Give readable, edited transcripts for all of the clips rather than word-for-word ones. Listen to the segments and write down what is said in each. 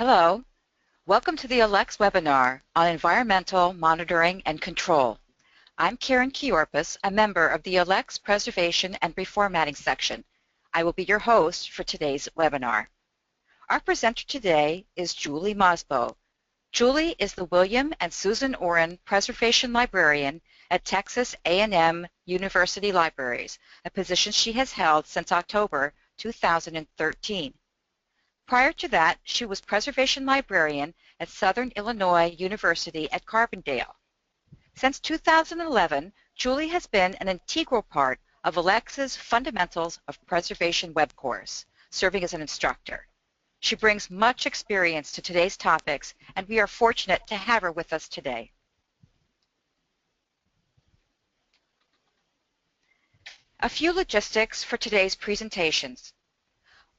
Hello, welcome to the ALCTS Webinar on Environmental Monitoring and Control. I'm Karen Kiorpis, a member of the ALCTS Preservation and Reformatting section. I will be your host for today's webinar. Our presenter today is Julie Mosbo. Julie is the William and Susan Oren Preservation Librarian at Texas A&M University Libraries, a position she has held since October 2013. Prior to that, she was Preservation Librarian at Southern Illinois University at Carbondale. Since 2011, Julie has been an integral part of ALCTS's Fundamentals of Preservation web course, serving as an instructor. She brings much experience to today's topics, and we are fortunate to have her with us today. A few logistics for today's presentations.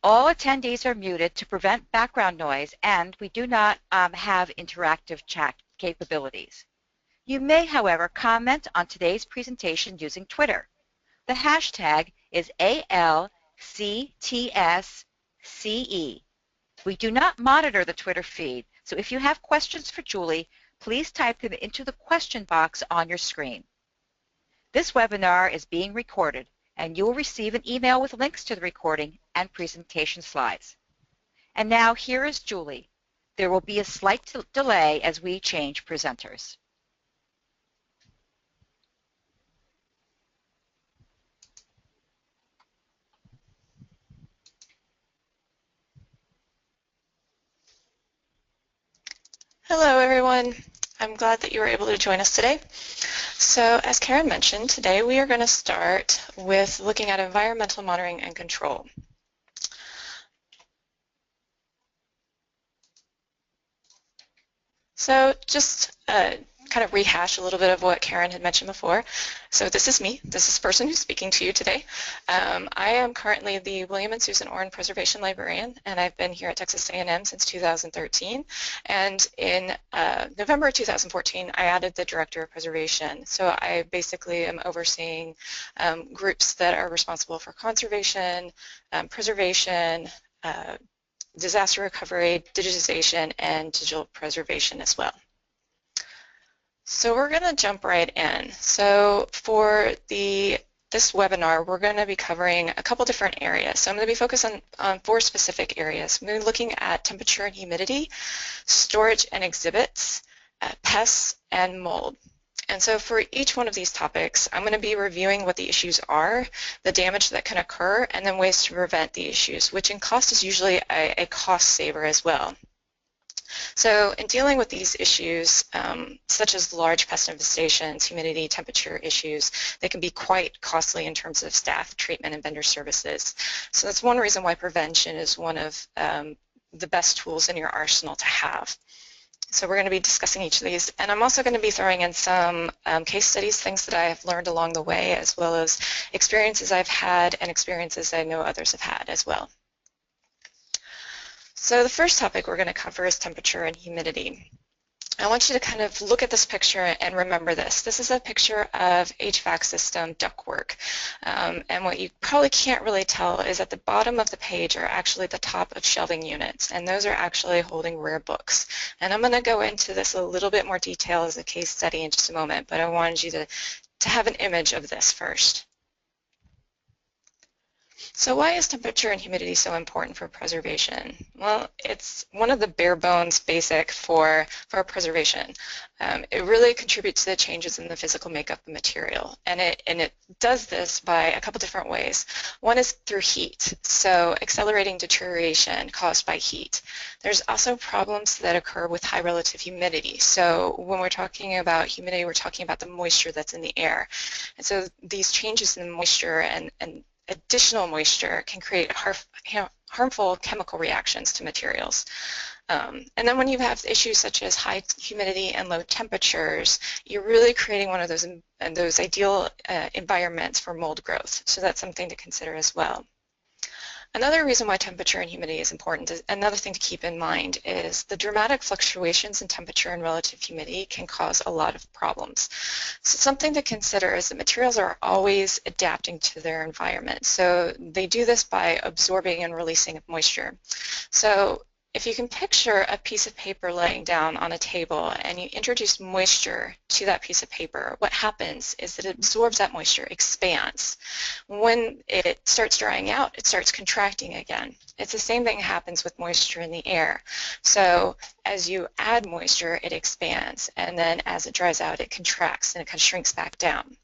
All attendees are muted to prevent background noise, and we do not have interactive chat capabilities. You may, however, comment on today's presentation using Twitter. The hashtag is ALCTSCE. We do not monitor the Twitter feed, so if you have questions for Julie, please type them into the question box on your screen. This webinar is being recorded, and you will receive an email with links to the recording and presentation slides. And now here is Julie. There will be a slight delay as we change presenters. Hello everyone. I'm glad that you were able to join us today. So as Karen mentioned, today we are going to start with looking at environmental monitoring and control. So just kind of rehash a little bit of what Karen had mentioned before. So this is me. This is the person who's speaking to you today. I am currently the William and Susan Oren Preservation Librarian, and I've been here at Texas A&M since 2013. And in November 2014, I added the Director of Preservation. So I basically am overseeing groups that are responsible for conservation, preservation, disaster recovery, digitization, and digital preservation as well. So we're going to jump right in. So for this webinar, we're going to be covering a couple different areas. So I'm going to be focused on 4 specific areas. I'm going to be looking at temperature and humidity, storage and exhibits, pests, and mold. And so for each one of these topics, I'm going to be reviewing what the issues are, the damage that can occur, and then ways to prevent the issues, which in cost is usually a cost saver as well. So in dealing with these issues, such as large pest infestations, humidity, temperature issues, they can be quite costly in terms of staff, treatment, and vendor services. So that's one reason why prevention is one of the best tools in your arsenal to have. So we're going to be discussing each of these, and I'm also going to be throwing in some case studies, things that I have learned along the way, as well as experiences I've had and experiences I know others have had as well. So the first topic we're going to cover is temperature and humidity. I want you to kind of look at this picture and remember this. This is a picture of HVAC system ductwork. And what you probably can't really tell is at the bottom of the page are actually the top of shelving units, and those are actually holding rare books. And I'm going to go into this a little bit more detail as a case study in just a moment, but I wanted you to have an image of this first. So why is temperature and humidity so important for preservation? Well, it's one of the bare bones basic for preservation. It really contributes to the changes in the physical makeup of the material, and it does this by a couple different ways. One is through heat, so accelerating deterioration caused by heat. There's also problems that occur with high relative humidity. So when we're talking about humidity, we're talking about the moisture that's in the air. And so these changes in the moisture and additional moisture can create harmful chemical reactions to materials. And then when you have issues such as high humidity and low temperatures, you're really creating one of those ideal environments for mold growth. So that's something to consider as well. Another reason why temperature and humidity is important, another thing to keep in mind, is the dramatic fluctuations in temperature and relative humidity can cause a lot of problems. So something to consider is that materials are always adapting to their environment. So they do this by absorbing and releasing moisture. So if you can picture a piece of paper laying down on a table and you introduce moisture to that piece of paper, what happens is that it absorbs that moisture, expands. When it starts drying out, it starts contracting again. It's the same thing happens with moisture in the air. So as you add moisture, it expands, and then as it dries out, it contracts and it kind of shrinks back down.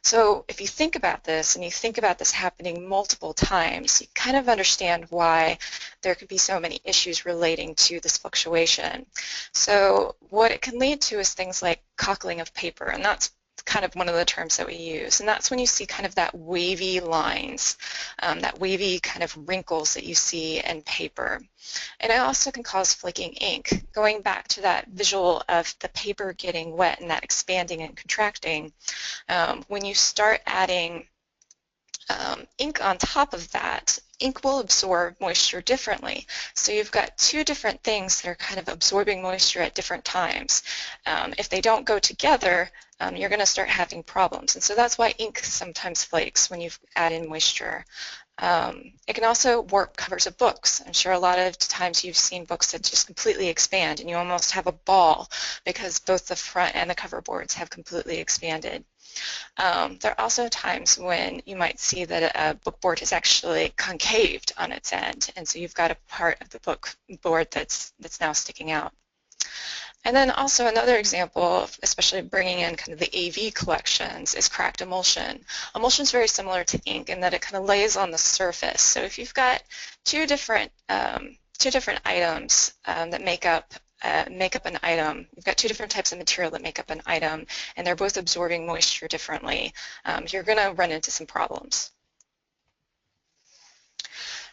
So if you think about this, and you think about this happening multiple times, you kind of understand why there could be so many issues relating to this fluctuation. So what it can lead to is things like cockling of paper, and that's kind of one of the terms that we use. And that's when you see kind of that wavy lines, that wavy kind of wrinkles that you see in paper. And it also can cause flaking ink. Going back to that visual of the paper getting wet and that expanding and contracting, when you start adding ink on top of that, ink will absorb moisture differently. So you've got two different things that are kind of absorbing moisture at different times. If they don't go together, you're going to start having problems. And so that's why ink sometimes flakes when you add in moisture. It can also warp covers of books. I'm sure a lot of times you've seen books that just completely expand and you almost have a ball because both the front and the cover boards have completely expanded. There are also times when you might see that a book board is actually concaved on its end, and so you've got a part of the book board that's now sticking out. And then also another example, especially bringing in kind of the AV collections, is cracked emulsion. Emulsion is very similar to ink in that it kind of lays on the surface. So if you've got two different items that make up an item, you've got two different types of material that make up an item, and they're both absorbing moisture differently, you're going to run into some problems.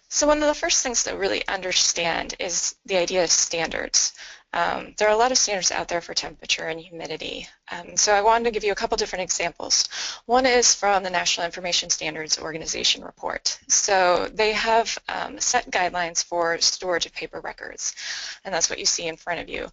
So one of the first things to really understand is the idea of standards. There are a lot of standards out there for temperature and humidity. So I wanted to give you a couple different examples. One is from the National Information Standards Organization report. So they have set guidelines for storage of paper records, and that's what you see in front of you.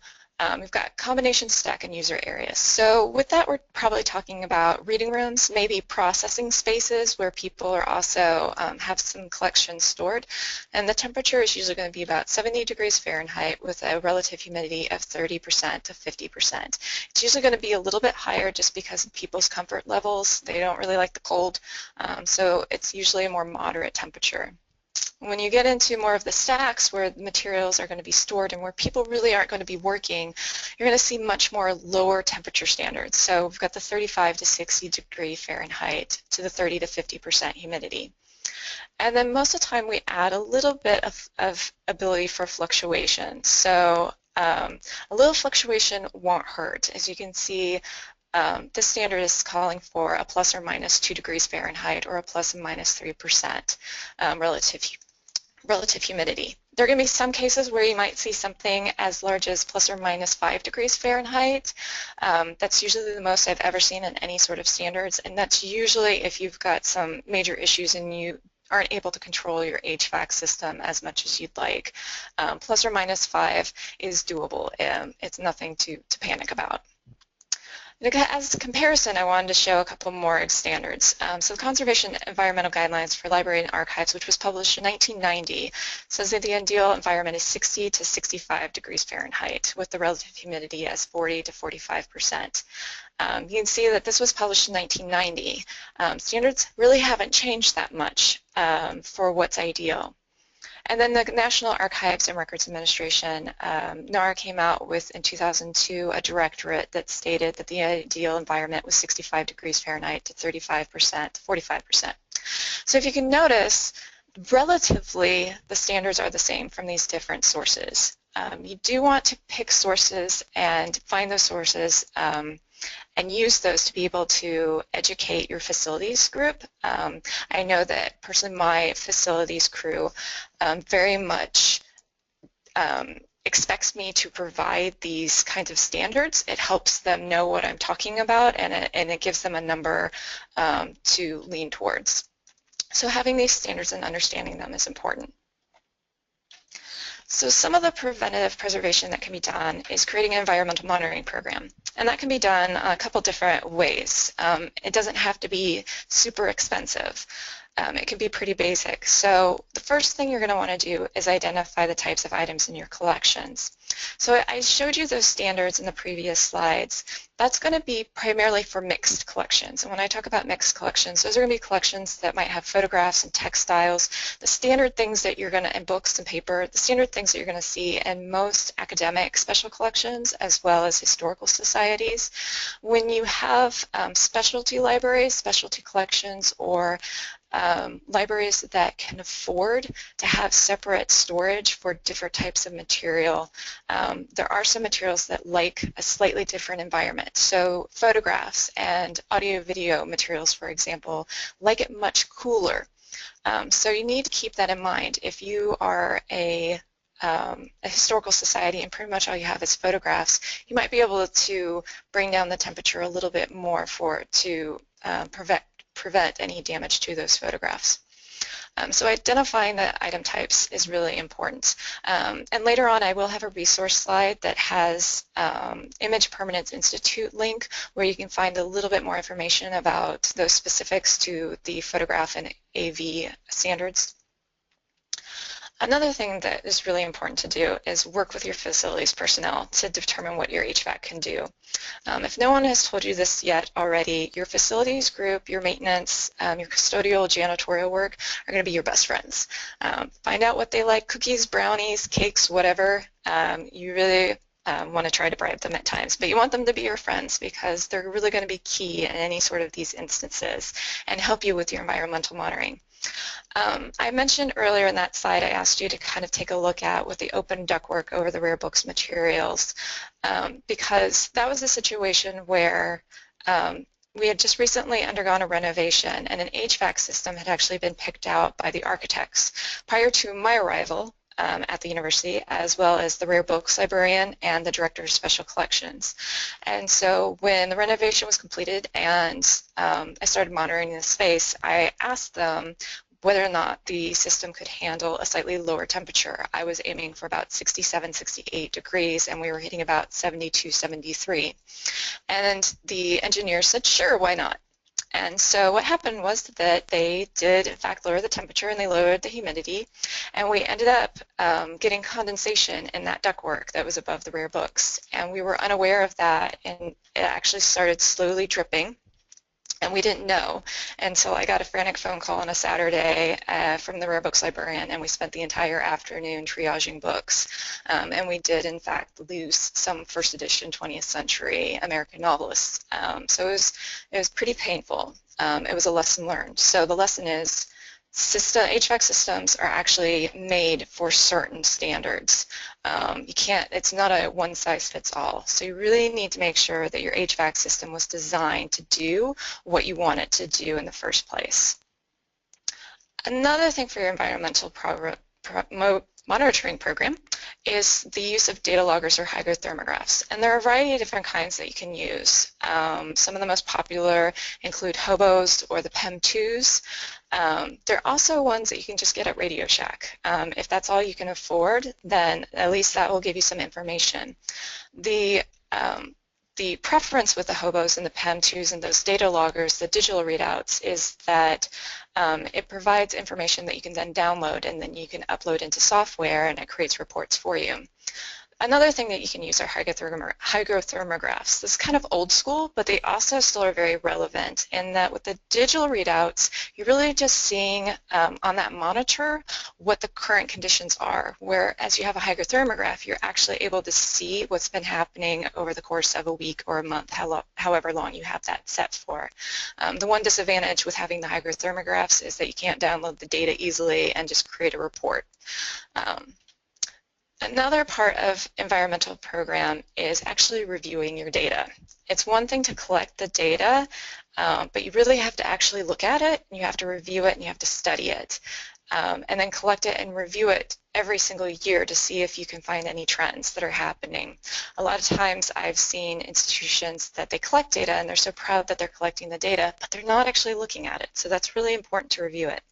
We've got combination stack and user areas. So with that, we're probably talking about reading rooms, maybe processing spaces where people are also have some collections stored. And the temperature is usually going to be about 70 degrees Fahrenheit with a relative humidity of 30% to 50%. It's usually going to be a little bit higher just because of people's comfort levels. They don't really like the cold, so it's usually a more moderate temperature. When you get into more of the stacks where the materials are going to be stored and where people really aren't going to be working, you're going to see much more lower temperature standards. So we've got the 35 to 60 degree Fahrenheit to the 30 to 50% humidity. And then most of the time we add a little bit of ability for fluctuation. So a little fluctuation won't hurt. As you can see, this standard is calling for a plus or minus 2 degrees Fahrenheit or a plus or minus 3% relative humidity. There are going to be some cases where you might see something as large as plus or minus 5 degrees Fahrenheit. That's usually the most I've ever seen in any sort of standards, and that's usually if you've got some major issues and you aren't able to control your HVAC system as much as you'd like. Plus or minus 5 is doable. It's nothing to panic about. As a comparison, I wanted to show a couple more standards. So the Conservation Environmental Guidelines for Library and Archives, which was published in 1990, says that the ideal environment is 60 to 65 degrees Fahrenheit with the relative humidity as 40 to 45%. You can see that this was published in 1990. Standards really haven't changed that much for what's ideal. And then the National Archives and Records Administration, NAR came out with, in 2002, a directorate that stated that the ideal environment was 65 degrees Fahrenheit to 35% to 45%. So if you can notice, relatively, the standards are the same from these different sources. You do want to pick sources and find those sources and use those to be able to educate your facilities group. I know that personally my facilities crew very much expects me to provide these kinds of standards. It helps them know what I'm talking about, and it gives them a number to lean towards. So having these standards and understanding them is important. So some of the preventative preservation that can be done is creating an environmental monitoring program. And that can be done a couple different ways. It doesn't have to be super expensive. It can be pretty basic. So the first thing you're going to want to do is identify the types of items in your collections. So I showed you those standards in the previous slides. That's going to be primarily for mixed collections. And when I talk about mixed collections, those are going to be collections that might have photographs and textiles, the standard things that you're going to, and books and paper, the standard things that you're going to see in most academic special collections as well as historical societies. When you have specialty libraries, specialty collections, or libraries that can afford to have separate storage for different types of material. There are some materials that like a slightly different environment. So photographs and audio-video materials, for example, like it much cooler. So you need to keep that in mind. If you are a historical society and pretty much all you have is photographs, you might be able to bring down the temperature a little bit more to prevent any damage to those photographs. So identifying the item types is really important. And later on I will have a resource slide that has Image Permanence Institute link where you can find a little bit more information about those specifics to the photograph and AV standards. Another thing that is really important to do is work with your facilities personnel to determine what your HVAC can do. If no one has told you this yet already, your facilities group, your maintenance, your custodial, janitorial work are going to be your best friends. Find out what they like, cookies, brownies, cakes, whatever. You really want to try to bribe them at times, but you want them to be your friends because they're really going to be key in any sort of these instances and help you with your environmental monitoring. I mentioned earlier in that slide, I asked you to kind of take a look at with the open ductwork over the rare books materials because that was a situation where we had just recently undergone a renovation and an HVAC system had actually been picked out by the architects prior to my arrival at the university, as well as the rare books librarian and the director of special collections. And so when the renovation was completed and I started monitoring the space, I asked them whether or not the system could handle a slightly lower temperature. I was aiming for about 67, 68 degrees, and we were hitting about 72, 73. And the engineer said, sure, why not? And so what happened was that they did, in fact, lower the temperature and they lowered the humidity, and we ended up getting condensation in that ductwork that was above the rare books. And we were unaware of that, and it actually started slowly dripping. And we didn't know until I got a frantic phone call on a Saturday from the rare books librarian, and we spent the entire afternoon triaging books. And we did, in fact, lose some first edition 20th century American novelists. So it was pretty painful. It was a lesson learned. So the lesson is HVAC systems are actually made for certain standards. It's not a one-size-fits-all. So you really need to make sure that your HVAC system was designed to do what you want it to do in the first place. Another thing for your environmental monitoring program is the use of data loggers or hygrothermographs. And there are a variety of different kinds that you can use. Some of the most popular include hobos or the PEM2s. There are also ones that you can just get at Radio Shack. If that's all you can afford, then at least that will give you some information. The preference with the hobos and the PEM2s and those data loggers, the digital readouts, is that it provides information that you can then download and then you can upload into software and it creates reports for you. Another thing that you can use are hygrothermographs. This is kind of old school, but they also still are very relevant in that with the digital readouts, you're really just seeing on that monitor what the current conditions are, whereas you have a hygrothermograph, you're actually able to see what's been happening over the course of a week or a month, however long you have that set for. The one disadvantage with having the hygrothermographs is that you can't download the data easily and just create a report. Another part of environmental program is actually reviewing your data. It's one thing to collect the data, but you really have to actually look at it, and you have to review it, and you have to study it, and then collect it and review it every single year to see if you can find any trends that are happening. A lot of times I've seen institutions that they collect data and they're so proud that they're collecting the data, but they're not actually looking at it, so that's really important to review it.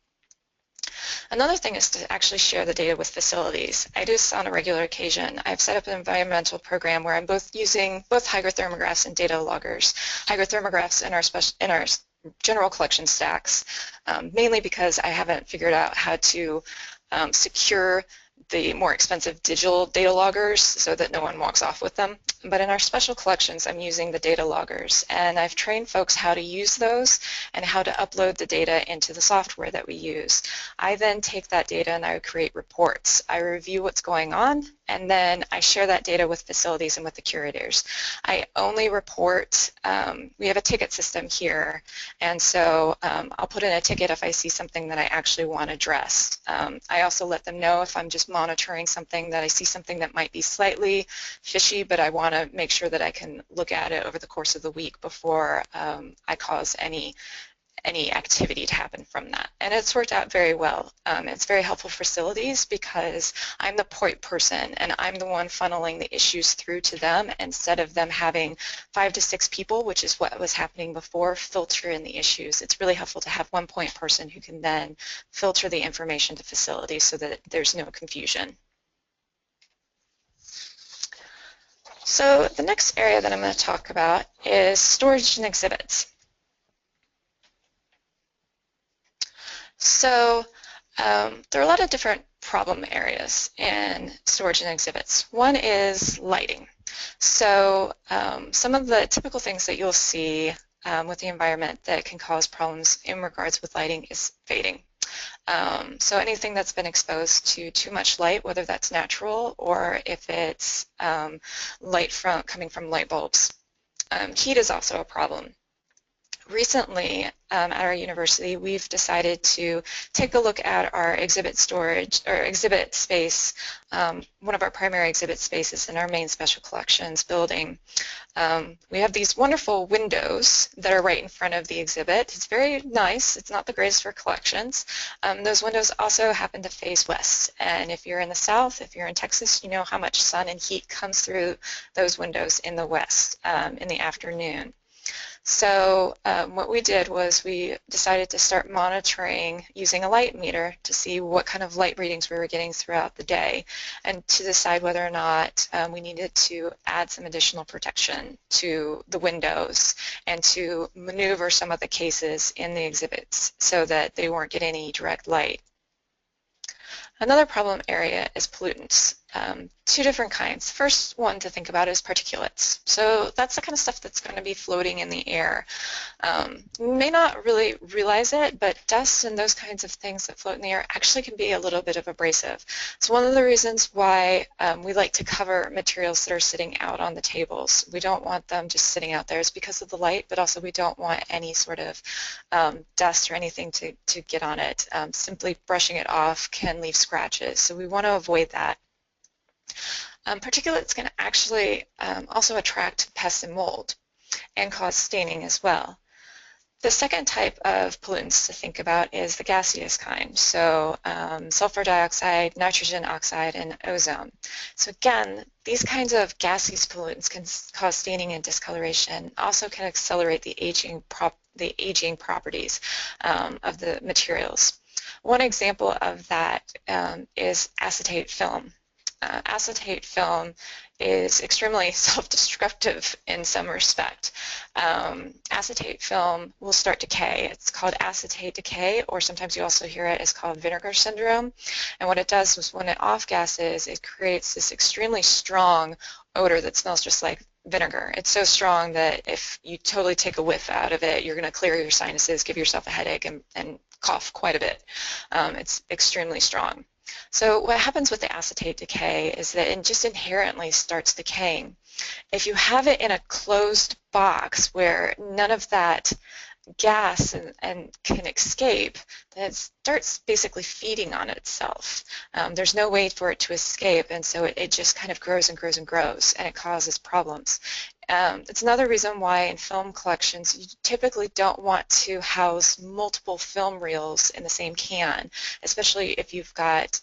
Another thing is to actually share the data with facilities. I do this on a regular occasion. I've set up an environmental program where I'm using both hygrothermographs and data loggers. Hygrothermographs in our general collection stacks, mainly because I haven't figured out how to secure the more expensive digital data loggers so that no one walks off with them. But in our special collections, I'm using the data loggers, and I've trained folks how to use those and how to upload the data into the software that we use. I then take that data and I create reports. I review what's going on, and then I share that data with facilities and with the curators. I only report, we have a ticket system here, and so I'll put in a ticket if I see something that I actually want addressed. I also let them know if I'm just monitoring something, that I see something that might be slightly fishy, but I want to make sure that I can look at it over the course of the week before I cause any activity to happen from that. And it's worked out very well. It's very helpful for facilities because I'm the point person and I'm the one funneling the issues through to them instead of them having 5 to 6 people, which is what was happening before, filter in the issues. It's really helpful to have one point person who can then filter the information to facilities so that there's no confusion. So the next area that I'm going to talk about is storage and exhibits. So there are a lot of different problem areas in storage and exhibits. One is lighting. So some of the typical things that you'll see with the environment that can cause problems in regards with lighting is fading. So anything that's been exposed to too much light, whether that's natural or if it's light coming from light bulbs. Heat is also a problem. Recently, at our university, we've decided to take a look at our exhibit storage, or exhibit space, one of our primary exhibit spaces in our main special collections building. We have these wonderful windows that are right in front of the exhibit. It's very nice. It's not the greatest for collections. Those windows also happen to face west. And if you're in the south, if you're in Texas, you know how much sun and heat comes through those windows in the west in the afternoon. So what we did was we decided to start monitoring using a light meter to see what kind of light readings we were getting throughout the day and to decide whether or not we needed to add some additional protection to the windows and to maneuver some of the cases in the exhibits so that they weren't getting any direct light. Another problem area is pollutants. 2 different kinds. First one to think about is particulates. So that's the kind of stuff that's going to be floating in the air. You may not really realize it, but dust and those kinds of things that float in the air actually can be a little bit of abrasive. So one of the reasons why we like to cover materials that are sitting out on the tables. We don't want them just sitting out there. It's because of the light, but also we don't want any sort of dust or anything to get on it. Simply brushing it off can leave scratches, so we want to avoid that. Particulates can actually also attract pests and mold and cause staining as well. The second type of pollutants to think about is the gaseous kind, so sulfur dioxide, nitrogen oxide, and ozone. So again, these kinds of gaseous pollutants can cause staining and discoloration, also can accelerate the aging properties of the materials. One example of that is acetate film. Acetate film is extremely self-destructive in some respect. Acetate film will start decay. It's called acetate decay, or sometimes you also hear it as called vinegar syndrome. And what it does is when it off-gasses, it creates this extremely strong odor that smells just like vinegar. It's so strong that if you totally take a whiff out of it, you're going to clear your sinuses, give yourself a headache, and cough quite a bit. It's extremely strong. So what happens with the acetate decay is that it just inherently starts decaying. If you have it in a closed box where none of that gas and can escape, then it starts basically feeding on itself. There's no way for it to escape, and so it just kind of grows and grows and grows, and it causes problems. It's another reason why in film collections you typically don't want to house multiple film reels in the same can, especially if you've got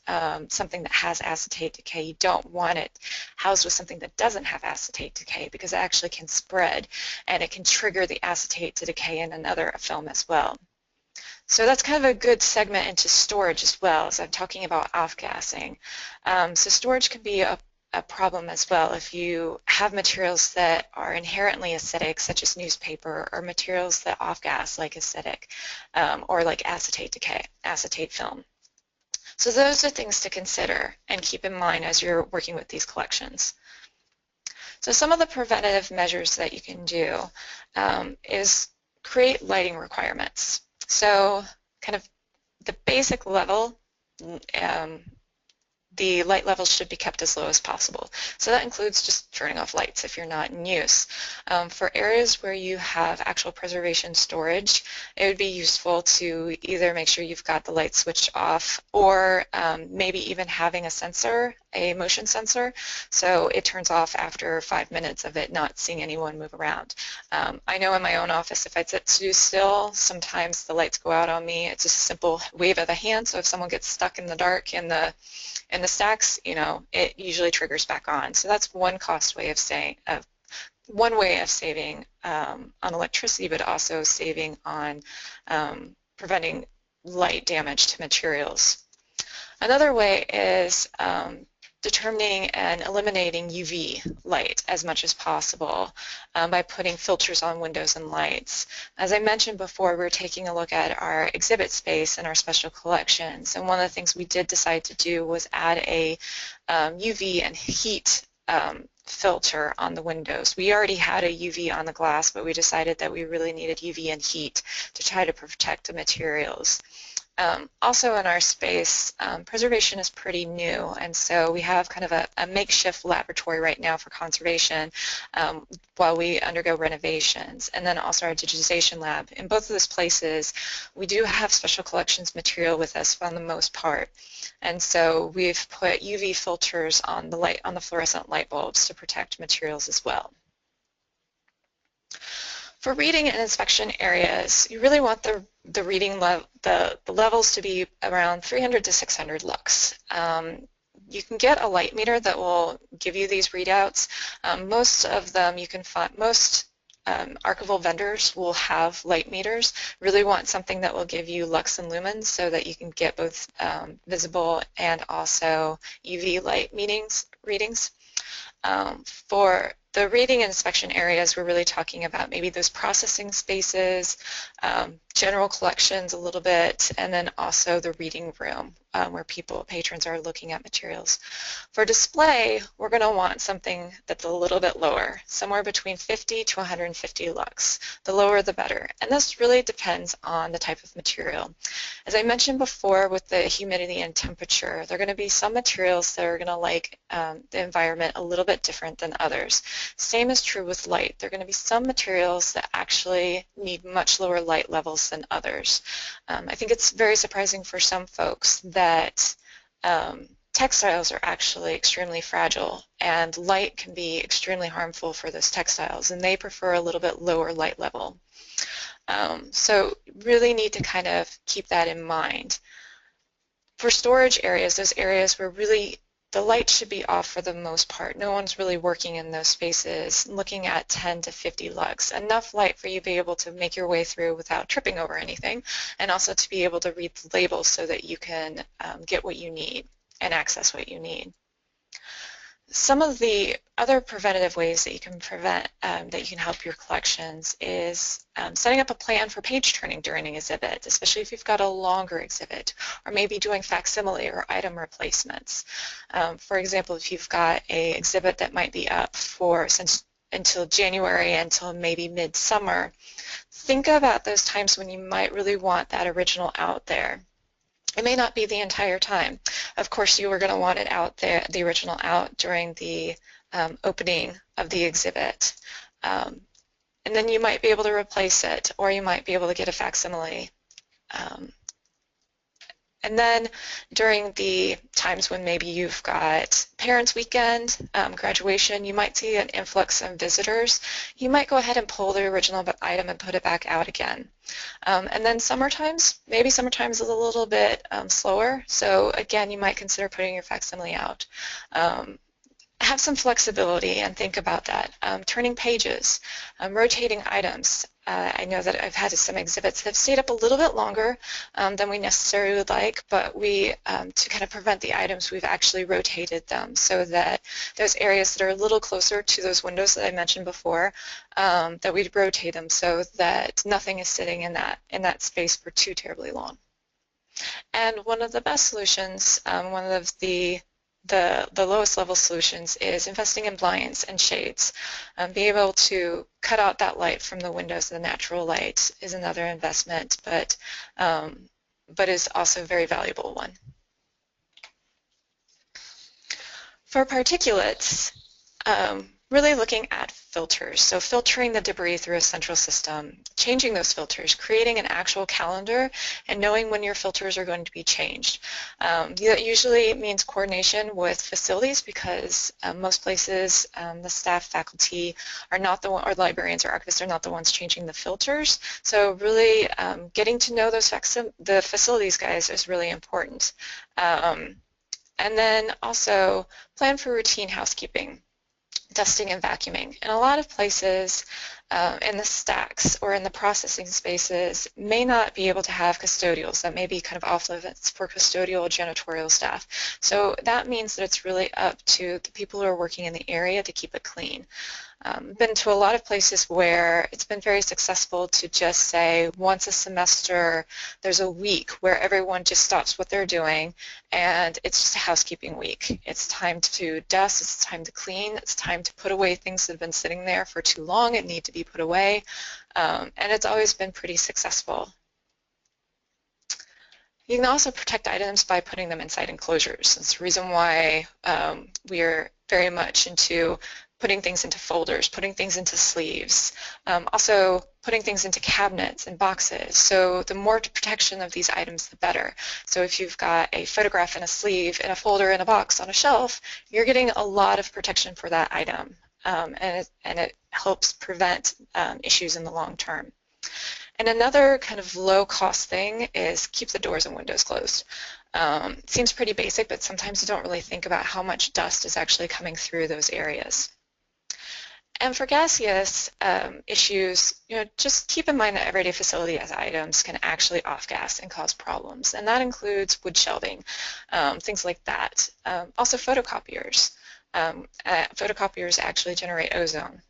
something that has acetate decay. You don't want it housed with something that doesn't have acetate decay because it actually can spread and it can trigger the acetate to decay in another film as well. So that's kind of a good segment into storage as well, as I'm talking about off-gassing. So storage can be a a problem as well if you have materials that are inherently acidic, such as newspaper, or materials that off-gas like acidic, or like acetate decay, acetate film. So those are things to consider and keep in mind as you're working with these collections. So some of the preventative measures that you can do is create lighting requirements. So kind of the basic level, the light levels should be kept as low as possible. So that includes just turning off lights if you're not in use. For areas where you have actual preservation storage, it would be useful to either make sure you've got the light switched off, or maybe even having a sensor, a motion sensor, so it turns off after 5 minutes of it not seeing anyone move around. I know in my own office, if I sit too still, sometimes the lights go out on me. It's just a simple wave of the hand, so if someone gets stuck in the dark in the stacks, you know, it usually triggers back on. So that's one one way of saving on electricity, but also saving on preventing light damage to materials. Another way is determining and eliminating UV light as much as possible by putting filters on windows and lights. As I mentioned before, we're taking a look at our exhibit space and our special collections, and one of the things we did decide to do was add a UV and heat filter on the windows. We already had a UV on the glass, but we decided that we really needed UV and heat to try to protect the materials. Also in our space, preservation is pretty new, and so we have kind of a makeshift laboratory right now for conservation while we undergo renovations, and then also our digitization lab. In both of those places, we do have special collections material with us for the most part, and so we've put UV filters on the fluorescent light bulbs to protect materials as well. For reading and inspection areas, you really want the reading the levels to be around 300 to 600 lux. You can get a light meter that will give you these readouts. Most of them you can find, most archival vendors will have light meters. Really want something that will give you lux and lumens so that you can get both visible and also UV light readings. For the reading and inspection areas, we're really talking about maybe those processing spaces, general collections a little bit, and then also the reading room where patrons are looking at materials. For display, we're going to want something that's a little bit lower, somewhere between 50 to 150 lux. The lower the better, and this really depends on the type of material. As I mentioned before, with the humidity and temperature, there are going to be some materials that are going to like the environment a little bit different than others. Same is true with light. There are going to be some materials that actually need much lower light levels than others. I think it's very surprising for some folks that textiles are actually extremely fragile, and light can be extremely harmful for those textiles, and they prefer a little bit lower light level. So really need to kind of keep that in mind. For storage areas, those areas where really the light should be off for the most part. No one's really working in those spaces, looking at 10 to 50 lux. Enough light for you to be able to make your way through without tripping over anything, and also to be able to read the labels so that you can get what you need and access what you need. Some of the other preventative ways that you can that you can help your collections is setting up a plan for page turning during an exhibit, especially if you've got a longer exhibit, or maybe doing facsimile or item replacements. For example, if you've got an exhibit that might be up until January, until maybe midsummer, think about those times when you might really want that original out there. It may not be the entire time. Of course, you are going to want it out there, the original out during the opening of the exhibit. And then you might be able to replace it, or you might be able to get a facsimile. And then during the times when maybe you've got Parents' Weekend, graduation, you might see an influx of visitors. You might go ahead and pull the original item and put it back out again. And then maybe summertime's is a little bit slower, so again, you might consider putting your facsimile out. have some flexibility and think about that. Turning pages, rotating items. I know that I've had some exhibits that have stayed up a little bit longer than we necessarily would like, but we, to kind of prevent the items, we've actually rotated them so that those areas that are a little closer to those windows that I mentioned before, that we'd rotate them so that nothing is sitting in that space for too terribly long. And one of the best solutions, one of the lowest level solutions is investing in blinds and shades. Being able to cut out that light from the windows, the natural light, is another investment, but is also a very valuable one. For particulates, really looking at filters, so filtering the debris through a central system, changing those filters, creating an actual calendar, and knowing when your filters are going to be changed. That usually means coordination with facilities because most places, the staff, faculty are not the one, or librarians or archivists are not the ones changing the filters. So really getting to know the facilities guys is really important. And then also plan for routine housekeeping, dusting and vacuuming. In a lot of places in the stacks or in the processing spaces may not be able to have custodials. That may be kind of off limits for custodial janitorial staff. So that means that it's really up to the people who are working in the area to keep it clean. Been to a lot of places where it's been very successful to just say once a semester there's a week where everyone just stops what they're doing and it's just a housekeeping week. It's time to dust, it's time to clean, it's time to put away things that have been sitting there for too long and need to be put away, and it's always been pretty successful. You can also protect items by putting them inside enclosures. That's the reason why we are very much into putting things into folders, putting things into sleeves, also putting things into cabinets and boxes. So the more protection of these items, the better. So if you've got a photograph in a sleeve, in a folder, in a box, on a shelf, you're getting a lot of protection for that item, and it helps prevent issues in the long term. And another kind of low-cost thing is keep the doors and windows closed. It seems pretty basic, but sometimes you don't really think about how much dust is actually coming through those areas. And for gaseous issues, just keep in mind that everyday facility as items can actually off-gas and cause problems, and that includes wood shelving, things like that. Also photocopiers. Photocopiers actually generate ozone.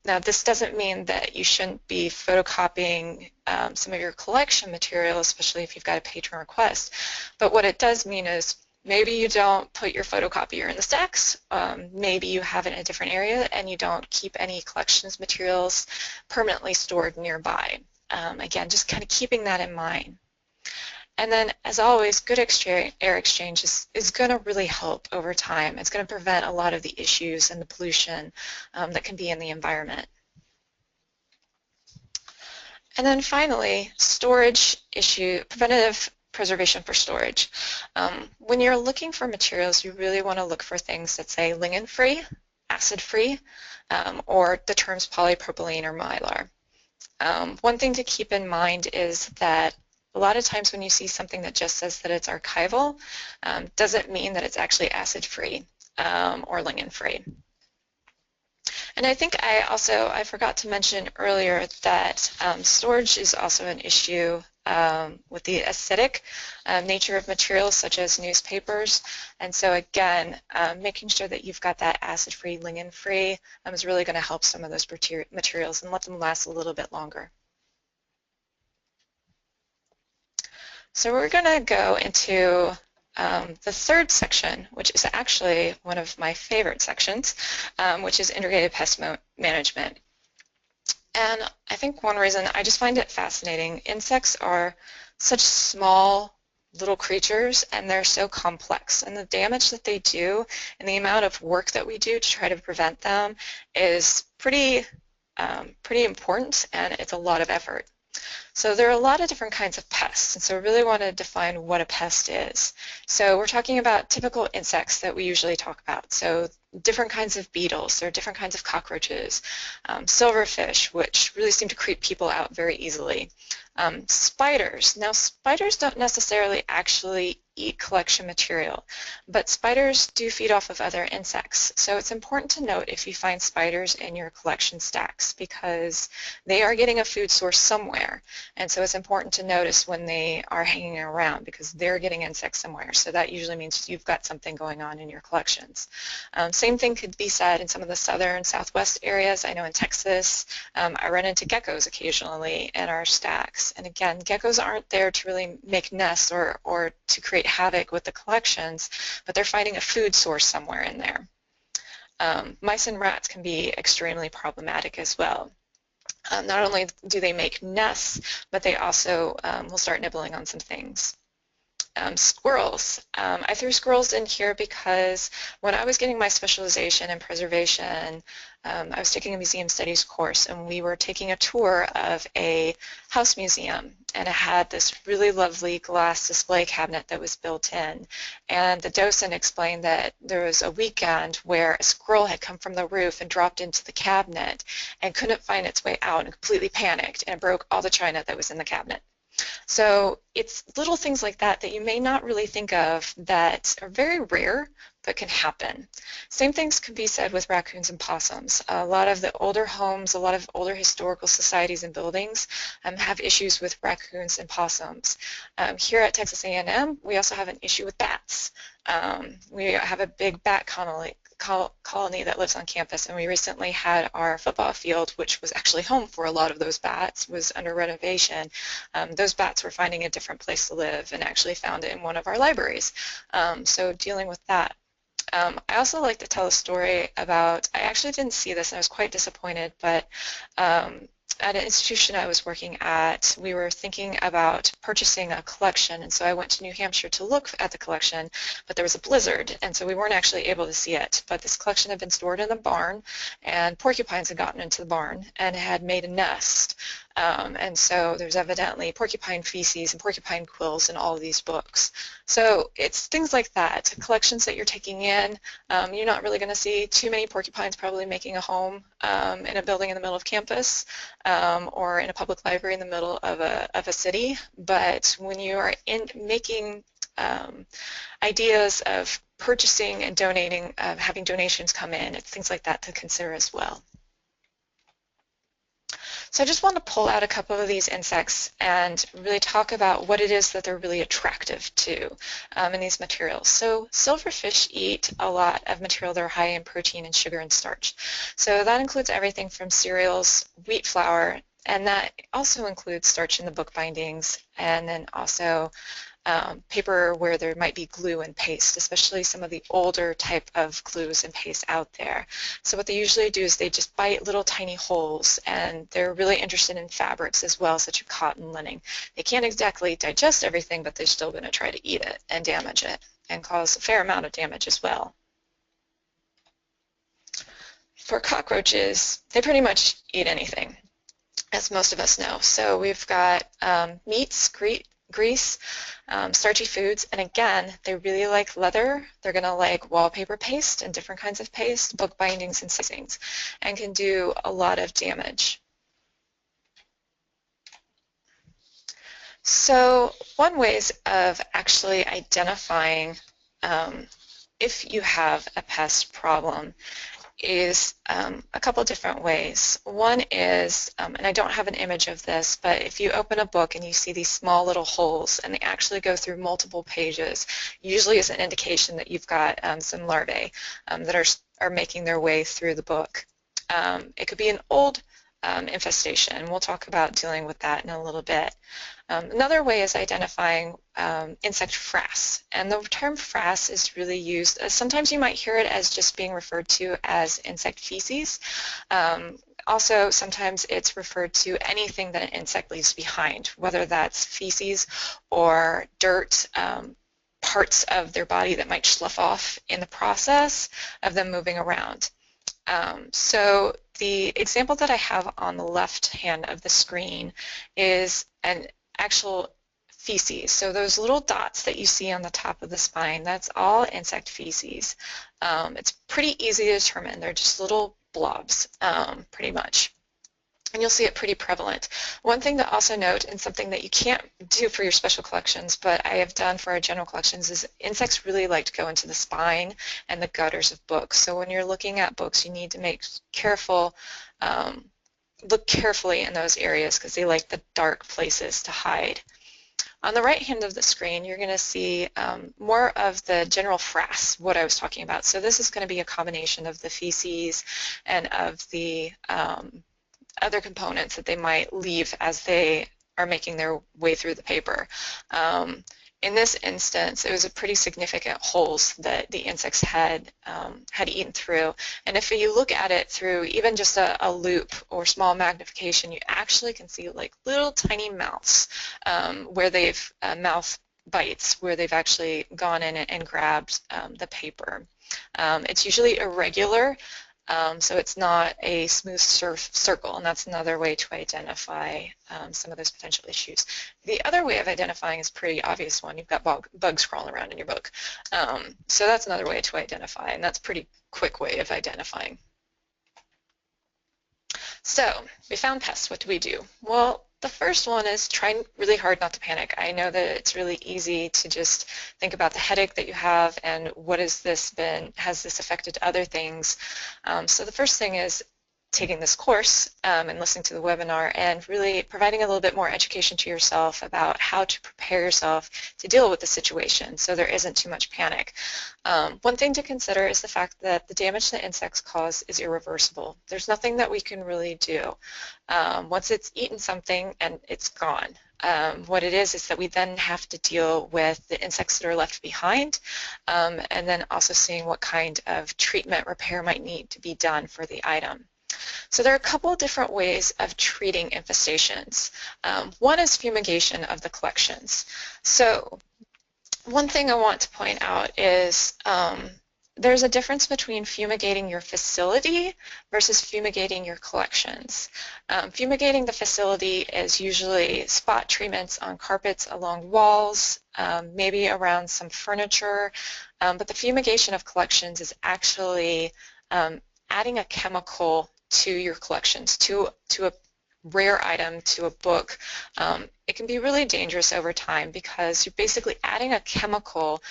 Now, this doesn't mean that you shouldn't be photocopying some of your collection material, especially if you've got a patron request, but what it does mean is maybe you don't put your photocopier in the stacks, maybe you have it in a different area, and you don't keep any collections materials permanently stored nearby. Again, just kind of keeping that in mind. And then, as always, good air exchange is going to really help over time. It's going to prevent a lot of the issues and the pollution that can be in the environment. And then finally, storage issue, preventative preservation for storage. When you're looking for materials, you really want to look for things that say lignin-free, acid-free, or the terms polypropylene or mylar. One thing to keep in mind is that a lot of times when you see something that just says that it's archival, doesn't mean that it's actually acid-free or lignin-free. And I think I forgot to mention earlier that storage is also an issue with the acidic nature of materials such as newspapers. And so again, making sure that you've got that acid-free, lignin-free is really going to help some of those materials and let them last a little bit longer. So we're going to go into the third section, which is actually one of my favorite sections, which is integrated pest management. And I think one reason I just find it fascinating, insects are such small little creatures and they're so complex, and the damage that they do and the amount of work that we do to try to prevent them is pretty important, and it's a lot of effort. So there are a lot of different kinds of pests, and so I really want to define what a pest is. So we're talking about typical insects that we usually talk about. So different kinds of beetles, there are different kinds of cockroaches, silverfish, which really seem to creep people out very easily. Spiders. Now, spiders don't necessarily actually eat collection material, but spiders do feed off of other insects. So it's important to note if you find spiders in your collection stacks because they are getting a food source somewhere. And so it's important to notice when they are hanging around because they're getting insects somewhere. So that usually means you've got something going on in your collections. Same thing could be said in some of the southern, southwest areas. I know in Texas, I run into geckos occasionally in our stacks. And again, geckos aren't there to really make nests or to create havoc with the collections, but they're finding a food source somewhere in there. Mice and rats can be extremely problematic as well. Not only do they make nests, but they also will start nibbling on some things. Squirrels. I threw squirrels in here because when I was getting my specialization in preservation, I was taking a museum studies course and we were taking a tour of a house museum, and it had this really lovely glass display cabinet that was built in, and the docent explained that there was a weekend where a squirrel had come from the roof and dropped into the cabinet and couldn't find its way out and completely panicked and broke all the china that was in the cabinet. So it's little things like that that you may not really think of that are very rare but can happen. Same things can be said with raccoons and possums. A lot of the older homes, a lot of older historical societies and buildings have issues with raccoons and possums. Here at Texas A&M, we also have an issue with bats. We have a big bat colony that lives on campus, and we recently had our football field, which was actually home for a lot of those bats, was under renovation. Those bats were finding a different place to live and actually found it in one of our libraries. So dealing with that. I also like to tell a story about, I actually didn't see this and I was quite disappointed, but at an institution I was working at, we were thinking about purchasing a collection, and so I went to New Hampshire to look at the collection, but there was a blizzard, and so we weren't actually able to see it. But this collection had been stored in the barn, and porcupines had gotten into the barn and had made a nest. And so there's evidently porcupine feces and porcupine quills in all of these books. So it's things like that, collections that you're taking in. You're not really going to see too many porcupines probably making a home in a building in the middle of campus or in a public library in the middle of a city. But when you are making ideas of purchasing and donating, having donations come in, it's things like that to consider as well. So I just want to pull out a couple of these insects and really talk about what it is that they're really attractive to in these materials. So silverfish eat a lot of material that are high in protein and sugar and starch. So that includes everything from cereals, wheat flour, and that also includes starch in the book bindings, and then also paper where there might be glue and paste, especially some of the older type of glues and paste out there. So what they usually do is they just bite little tiny holes, and they're really interested in fabrics as well, such as cotton, linen. They can't exactly digest everything, but they're still going to try to eat it and damage it and cause a fair amount of damage as well. For cockroaches, they pretty much eat anything, as most of us know. So we've got meats, grease, starchy foods, and again, they really like leather. They're going to like wallpaper paste and different kinds of paste, book bindings and sizings, and can do a lot of damage. So one way of actually identifying if you have a pest problem is a couple different ways. One is, and I don't have an image of this, but if you open a book and you see these small little holes and they actually go through multiple pages, usually is an indication that you've got some larvae that are making their way through the book. It could be an old infestation, and we'll talk about dealing with that in a little bit. Another way is identifying insect frass, and the term frass is really used, sometimes you might hear it as just being referred to as insect feces. Also, sometimes it's referred to anything that an insect leaves behind, whether that's feces or dirt, parts of their body that might slough off in the process of them moving around. So the example that I have on the left hand of the screen is an actual feces. So those little dots that you see on the top of the spine, that's all insect feces. It's pretty easy to determine. They're just little blobs, pretty much. and you'll see it pretty prevalent. One thing to also note, and something that you can't do for your special collections, but I have done for our general collections, is insects really like to go into the spine and the gutters of books. So when you're looking at books, you need to look carefully in those areas because they like the dark places to hide. On the right hand of the screen, you're going to see more of the general frass, what I was talking about. So this is going to be a combination of the feces and of the other components that they might leave as they are making their way through the paper. In this instance, it was a pretty significant holes that the insects had eaten through. And if you look at it through even just a loop or small magnification, you actually can see like little tiny mouths where they've mouth bites where they've actually gone in and grabbed the paper. It's usually irregular. So it's not a smooth circle, and that's another way to identify some of those potential issues. The other way of identifying is a pretty obvious one. You've got bugs crawling around in your book. So that's another way to identify, and that's a pretty quick way of identifying. So we found pests. What do we do? Well, the first one is try really hard not to panic. I know that it's really easy to just think about the headache that you have and what has this affected other things. So the first thing is taking this course and listening to the webinar and really providing a little bit more education to yourself about how to prepare yourself to deal with the situation so there isn't too much panic. One thing to consider is the fact that the damage that insects cause is irreversible. There's nothing that we can really do. Once it's eaten something and it's gone. What it is that we then have to deal with the insects that are left behind and then also seeing what kind of treatment repair might need to be done for the item. So there are a couple of different ways of treating infestations. One is fumigation of the collections. So one thing I want to point out is there's a difference between fumigating your facility versus fumigating your collections. Fumigating the facility is usually spot treatments on carpets along walls, maybe around some furniture, but the fumigation of collections is actually adding a chemical to your collections, to a rare item, to a book. It can be really dangerous over time because you're basically adding a chemical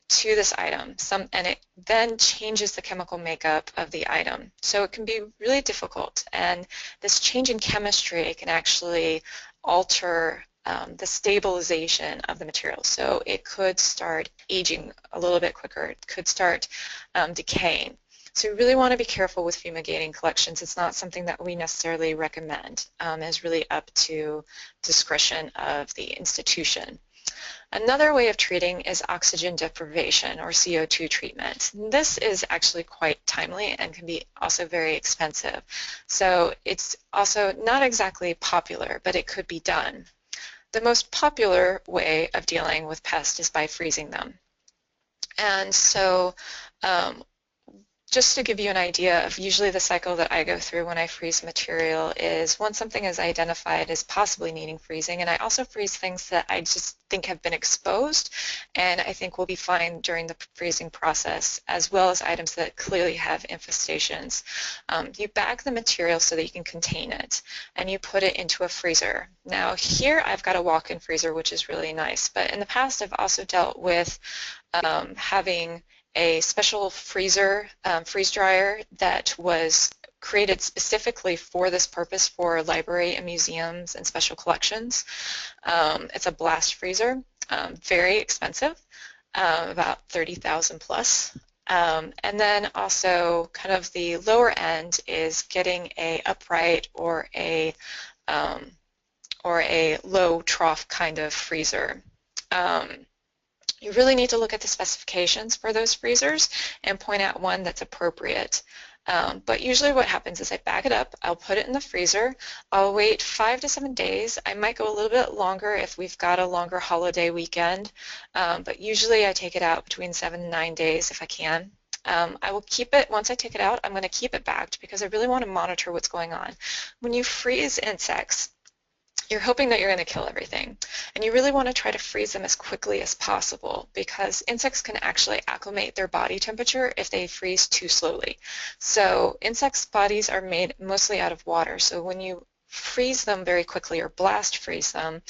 to this item, and it then changes the chemical makeup of the item. So it can be really difficult, and this change in chemistry can actually alter the stabilization of the material. So it could start aging a little bit quicker. It could start decaying. So you really want to be careful with fumigating collections. It's not something that we necessarily recommend. It's really up to discretion of the institution. Another way of treating is oxygen deprivation or CO2 treatment. This is actually quite timely and can be also very expensive. So it's also not exactly popular, but it could be done. The most popular way of dealing with pests is by freezing them. And so just to give you an idea of usually the cycle that I go through when I freeze material is once something is identified as possibly needing freezing, and I also freeze things that I just think have been exposed and I think will be fine during the freezing process, as well as items that clearly have infestations. You bag the material so that you can contain it, and you put it into a freezer. Now here I've got a walk-in freezer, which is really nice, but in the past I've also dealt with having a special freezer, freeze dryer that was created specifically for this purpose for library and museums and special collections. It's a blast freezer, very expensive, about $30,000 plus. And then also kind of the lower end is getting a upright or a low trough kind of freezer. You really need to look at the specifications for those freezers and point out one that's appropriate. But usually what happens is I bag it up, I'll put it in the freezer, I'll wait 5 to 7 days. I might go a little bit longer if we've got a longer holiday weekend, but usually I take it out between 7 and 9 days if I can. I will keep it, once I take it out, I'm going to keep it bagged because I really want to monitor what's going on. When you freeze insects, you're hoping that you're going to kill everything. And you really want to try to freeze them as quickly as possible because insects can actually acclimate their body temperature if they freeze too slowly. So insects' bodies are made mostly out of water. So when you freeze them very quickly or blast freeze them,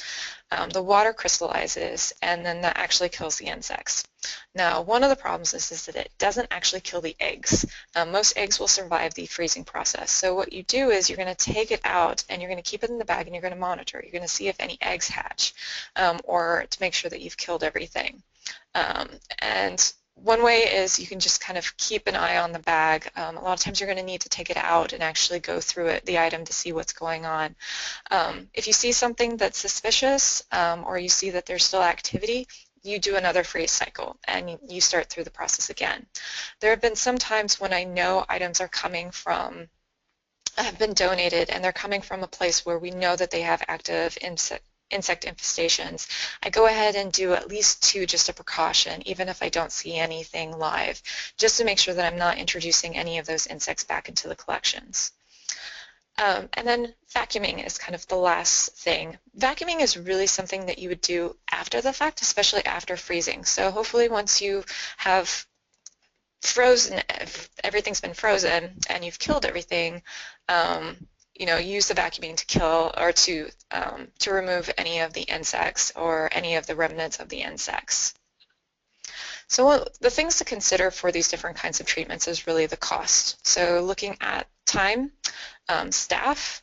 the water crystallizes, and then that actually kills the insects. Now, one of the problems is that it doesn't actually kill the eggs. Most eggs will survive the freezing process. So what you do is you're going to take it out and you're going to keep it in the bag and you're going to monitor. You're going to see if any eggs hatch or to make sure that you've killed everything. And one way is you can just kind of keep an eye on the bag. A lot of times you're going to need to take it out and actually go through the item to see what's going on. If you see something that's suspicious or you see that there's still activity, you do another freeze cycle and you start through the process again. There have been some times when I know items are coming from, have been donated and they're coming from a place where we know that they have active insect infestations. I go ahead and do at least 2 just a precaution, even if I don't see anything live, just to make sure that I'm not introducing any of those insects back into the collections. And then vacuuming is kind of the last thing. Vacuuming is really something that you would do after the fact, especially after freezing. So hopefully once you have frozen, everything's been frozen and you've killed everything, you know, use the vacuuming to kill or to remove any of the insects or any of the remnants of the insects. So the things to consider for these different kinds of treatments is really the cost. So looking at time, staff,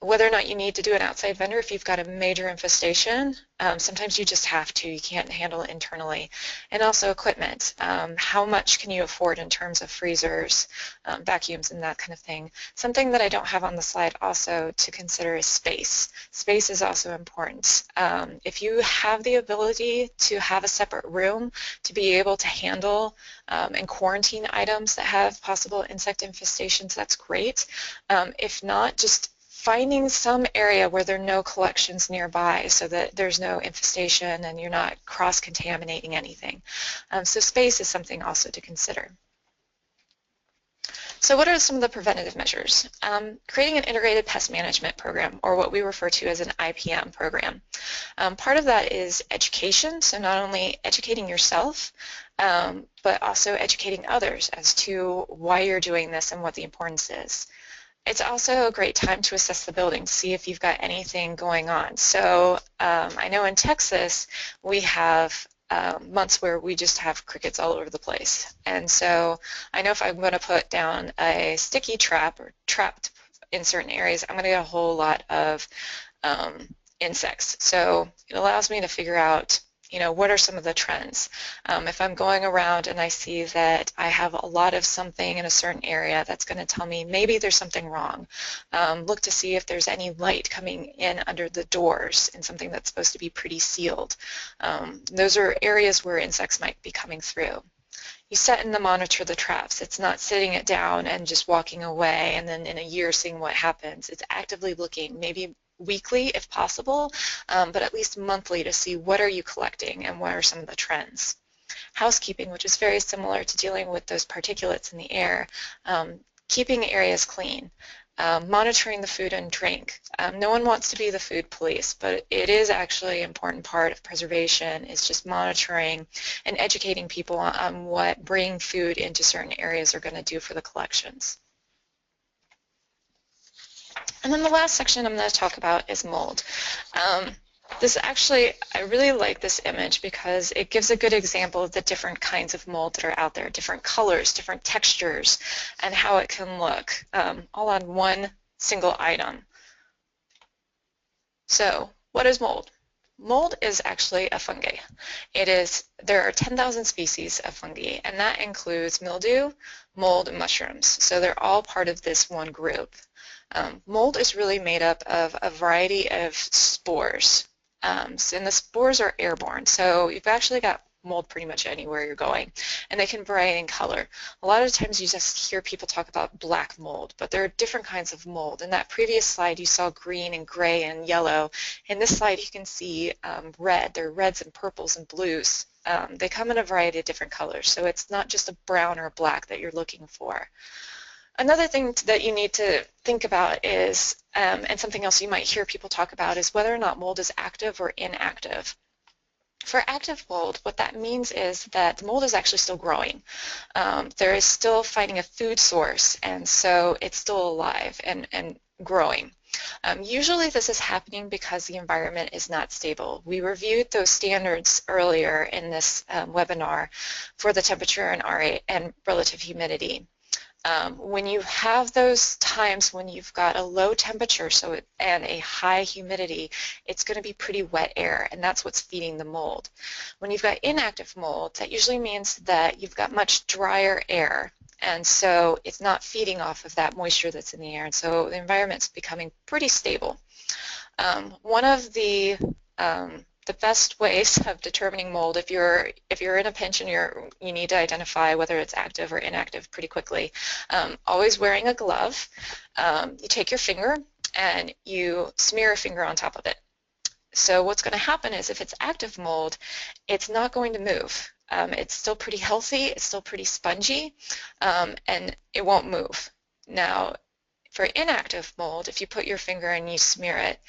whether or not you need to do an outside vendor if you've got a major infestation. Sometimes you just have to. You can't handle it internally. And also equipment. How much can you afford in terms of freezers, vacuums, and that kind of thing. Something that I don't have on the slide also to consider is space. Space is also important. If you have the ability to have a separate room to be able to handle and quarantine items that have possible insect infestations, that's great. If not, just finding some area where there are no collections nearby so that there's no infestation and you're not cross-contaminating anything. So space is something also to consider. So what are some of the preventative measures? Creating an integrated pest management program, or what we refer to as an IPM program. Part of that is education, so not only educating yourself, but also educating others as to why you're doing this and what the importance is. It's also a great time to assess the building, see if you've got anything going on. So I know in Texas we have months where we just have crickets all over the place. And so I know if I'm going to put down a sticky trap or trapped in certain areas, I'm going to get a whole lot of insects. So it allows me to figure out, you know, what are some of the trends? If I'm going around and I see that I have a lot of something in a certain area, that's going to tell me maybe there's something wrong. Look to see if there's any light coming in under the doors in something that's supposed to be pretty sealed. Those are areas where insects might be coming through. You set and monitor the traps. It's not sitting it down and just walking away and then in a year seeing what happens. It's actively looking, maybe weekly if possible, but at least monthly to see what are you collecting and what are some of the trends. Housekeeping, which is very similar to dealing with those particulates in the air, keeping areas clean, monitoring the food and drink. No one wants to be the food police, but it is actually an important part of preservation is just monitoring and educating people on what bringing food into certain areas are going to do for the collections. And then the last section I'm going to talk about is mold. This actually, I really like this image because it gives a good example of the different kinds of mold that are out there, different colors, different textures, and how it can look, all on one single item. So, what is mold? Mold is actually a fungi. There are 10,000 species of fungi, and that includes mildew, mold, and mushrooms. So they're all part of this one group. Mold is really made up of a variety of spores, and the spores are airborne. So you've actually got mold pretty much anywhere you're going, and they can vary in color. A lot of times you just hear people talk about black mold, but there are different kinds of mold. In that previous slide you saw green and gray and yellow. In this slide you can see red. There are reds and purples and blues. They come in a variety of different colors, so it's not just a brown or a black that you're looking for. Another thing that you need to think about is, and something else you might hear people talk about, is whether or not mold is active or inactive. For active mold, what that means is that the mold is actually still growing. There is still finding a food source, and so it's still alive and growing. Usually this is happening because the environment is not stable. We reviewed those standards earlier in this webinar for the temperature and and relative humidity. When you have those times when you've got a low temperature and a high humidity, it's going to be pretty wet air, and that's what's feeding the mold. When you've got inactive mold, that usually means that you've got much drier air, and so it's not feeding off of that moisture that's in the air, and so the environment's becoming pretty stable. One of the best ways of determining mold, if you're in a pinch and you need to identify whether it's active or inactive pretty quickly, always wearing a glove. You take your finger and you smear a finger on top of it. So what's going to happen is if it's active mold, it's not going to move. It's still pretty healthy, it's still pretty spongy, and it won't move. Now, for inactive mold, if you put your finger and you smear it,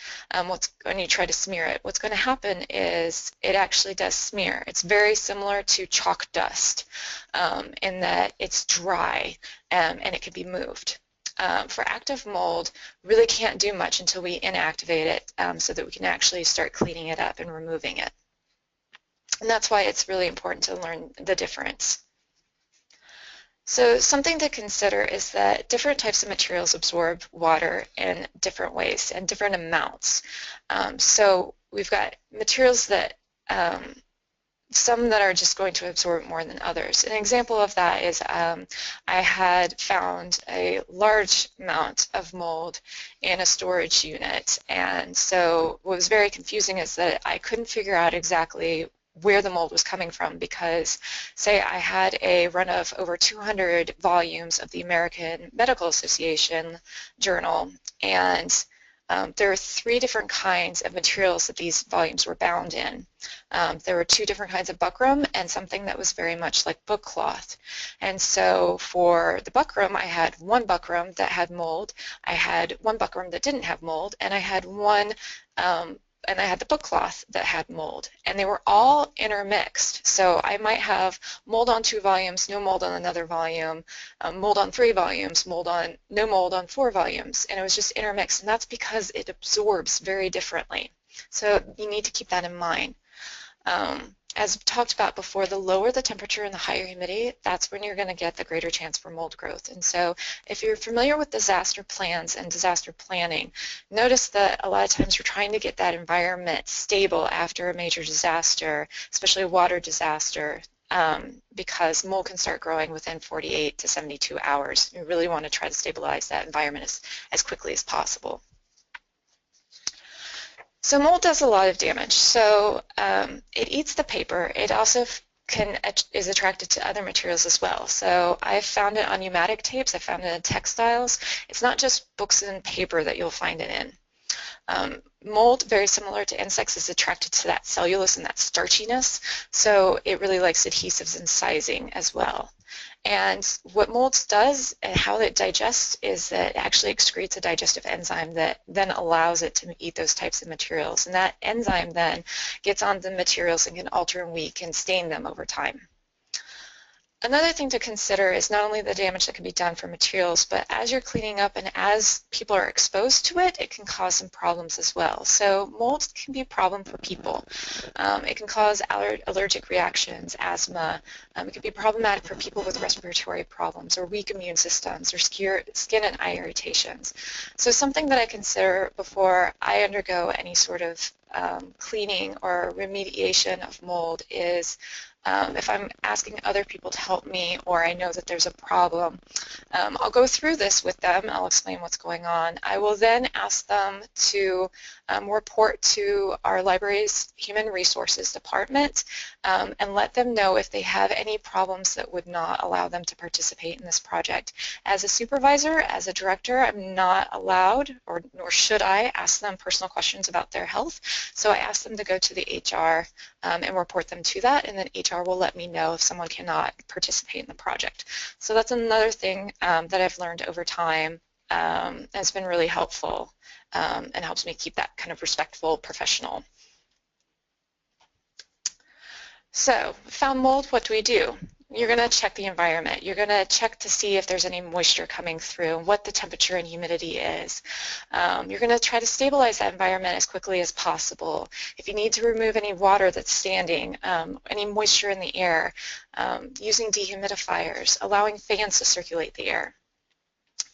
when you try to smear it, what's going to happen is it actually does smear. It's very similar to chalk dust in that it's dry and it can be moved. For active mold, really can't do much until we inactivate it so that we can actually start cleaning it up and removing it. And that's why it's really important to learn the difference. So something to consider is that different types of materials absorb water in different ways and different amounts. So we've got materials that, some that are just going to absorb more than others. An example of that is I had found a large amount of mold in a storage unit, and so what was very confusing is that I couldn't figure out exactly where the mold was coming from, because say I had a run of over 200 volumes of the American Medical Association journal, and there are 3 different kinds of materials that these volumes were bound in. There were 2 different kinds of buckram and something that was very much like book cloth. And so for the buckram, I had one buckram that had mold, I had one buckram that didn't have mold, and I had the book cloth that had mold, and they were all intermixed. So I might have mold on 2 volumes, no mold on another volume, mold on 3 volumes, no mold on 4 volumes, and it was just intermixed, and that's because it absorbs very differently. So you need to keep that in mind. As talked about before, the lower the temperature and the higher humidity, that's when you're going to get the greater chance for mold growth. And so if you're familiar with disaster plans and disaster planning, notice that a lot of times we're trying to get that environment stable after a major disaster, especially a water disaster, because mold can start growing within 48 to 72 hours. You really want to try to stabilize that environment as quickly as possible. So mold does a lot of damage. So it eats the paper. It also is attracted to other materials as well. So I've found it on pneumatic tapes. I found it in textiles. It's not just books and paper that you'll find it in. Mold, very similar to insects, is attracted to that cellulose and that starchiness. So it really likes adhesives and sizing as well. And what mold does and how it digests is that it actually excretes a digestive enzyme that then allows it to eat those types of materials. And that enzyme then gets on the materials and can alter and weaken and stain them over time. Another thing to consider is not only the damage that can be done for materials, but as you're cleaning up and as people are exposed to it, it can cause some problems as well. So mold can be a problem for people. It can cause allergic reactions, asthma. It can be problematic for people with respiratory problems or weak immune systems or skin and eye irritations. So something that I consider before I undergo any sort of cleaning or remediation of mold is if I'm asking other people to help me or I know that there's a problem, I'll go through this with them. I'll explain what's going on. I will then ask them to report to our library's Human Resources Department and let them know if they have any problems that would not allow them to participate in this project. As a supervisor, as a director, I'm not allowed, or nor should I, ask them personal questions about their health. So I ask them to go to the HR and report them to that, and then HR will let me know if someone cannot participate in the project. So that's another thing that I've learned over time. It's been really helpful and helps me keep that kind of respectful professional. So, found mold, what do we do? you're going to check the environment. You're going to check to see if there's any moisture coming through, what the temperature and humidity is. You're going to try to stabilize that environment as quickly as possible. If you need to remove any water that's standing, any moisture in the air, using dehumidifiers, allowing fans to circulate the air.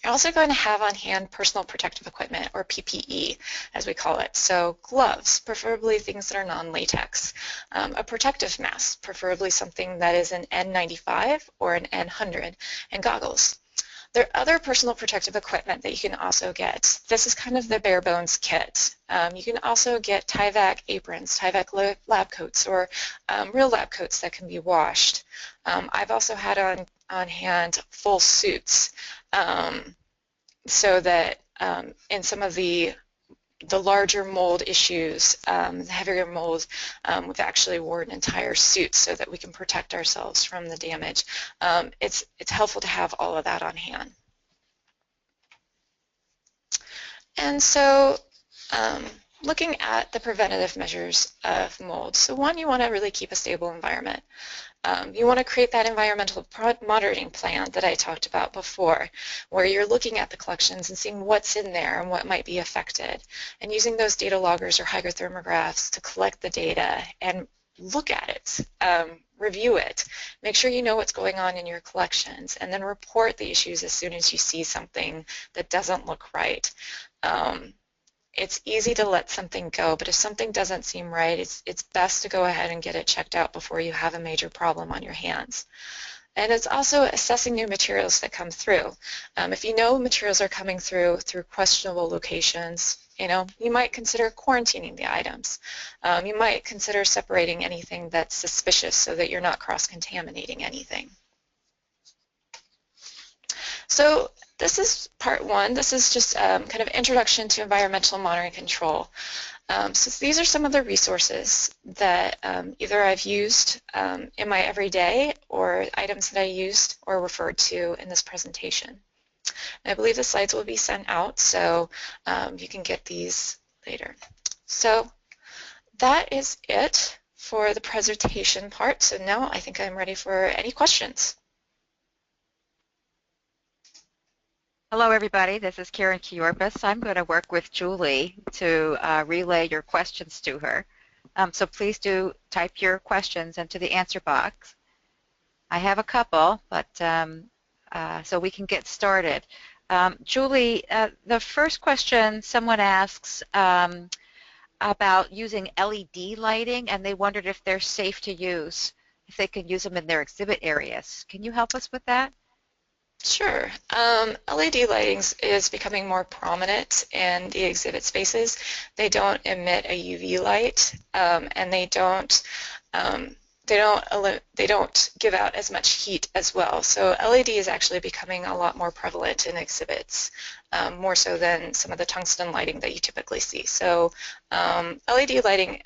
You're also going to have on hand personal protective equipment, or PPE, as we call it. So gloves, preferably things that are non-latex. A protective mask, preferably something that is an N95 or an N100, and goggles. There are other personal protective equipment that you can also get. This is kind of the bare bones kit. You can also get Tyvek aprons, Tyvek lab coats, or real lab coats that can be washed. I've also had on hand full suits, so that in some of the larger mold issues, the heavier mold, we've actually worn entire suits so that we can protect ourselves from the damage. It's helpful to have all of that on hand. And so looking at the preventative measures of mold. So one, you want to really keep a stable environment. You want to create that environmental monitoring plan that I talked about before, where you're looking at the collections and seeing what's in there and what might be affected, and using those data loggers or hygrothermographs to collect the data and look at it, review it, make sure you know what's going on in your collections, and then report the issues as soon as you see something that doesn't look right. It's easy to let something go, but if something doesn't seem right, it's best to go ahead and get it checked out before you have a major problem on your hands. And it's also assessing new materials that come through. If you know materials are coming through questionable locations, you might consider quarantining the items. You might consider separating anything that's suspicious so that you're not cross-contaminating anything. So this is part one. This is just kind of introduction to environmental monitoring control. So these are some of the resources that either I've used in my everyday or items that I used or referred to in this presentation. And I believe the slides will be sent out, so you can get these later. So that is it for the presentation part. So now I think I'm ready for any questions. Hello, everybody. This is Karen Kiorpis. I'm going to work with Julie to relay your questions to her. So please do type your questions into the answer box. I have a couple, but so we can get started. Julie, the first question, someone asks about using LED lighting, and they wondered if they're safe to use, if they can use them in their exhibit areas. Can you help us with that? Sure. LED lighting is becoming more prominent in the exhibit spaces. They don't emit a UV light, and they don't give out as much heat as well. So LED is actually becoming a lot more prevalent in exhibits, more so than some of the tungsten lighting that you typically see. So LED lighting,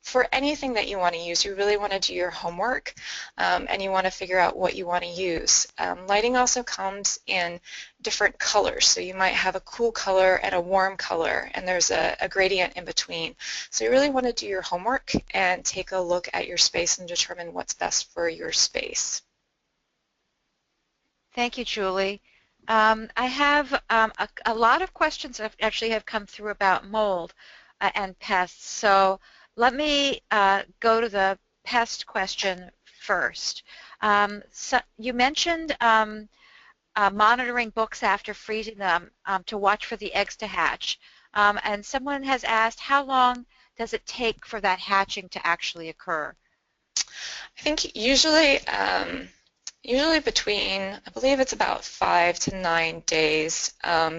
for anything that you want to use, you really want to do your homework, and you want to figure out what you want to use. Lighting also comes in different colors, so you might have a cool color and a warm color, and there's a gradient in between. So you really want to do your homework and take a look at your space and determine what's best for your space. Thank you, Julie. I have a lot of questions that actually have come through about mold and pests. So let me go to the pest question first. So you mentioned monitoring books after freezing them to watch for the eggs to hatch. And someone has asked, how long does it take for that hatching to actually occur? I think usually between, I believe it's about 5 to 9 days.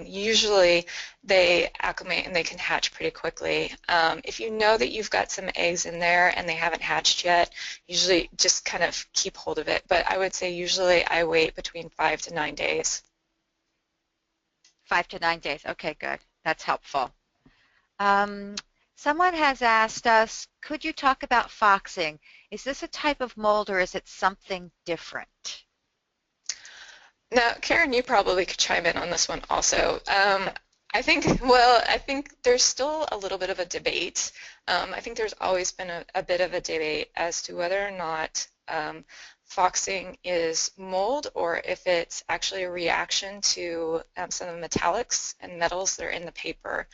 Usually they acclimate and they can hatch pretty quickly. If you know that you've got some eggs in there and they haven't hatched yet, usually just kind of keep hold of it. But I would say usually I wait between 5 to 9 days. 5 to 9 days. Okay, good. That's helpful. Someone has asked us, could you talk about foxing? Is this a type of mold or is it something different? Now, Karen, you probably could chime in on this one also. I think there's still a little bit of a debate. I think there's always been a bit of a debate as to whether or not foxing is mold or if it's actually a reaction to some of the metallics and metals that are in the paper.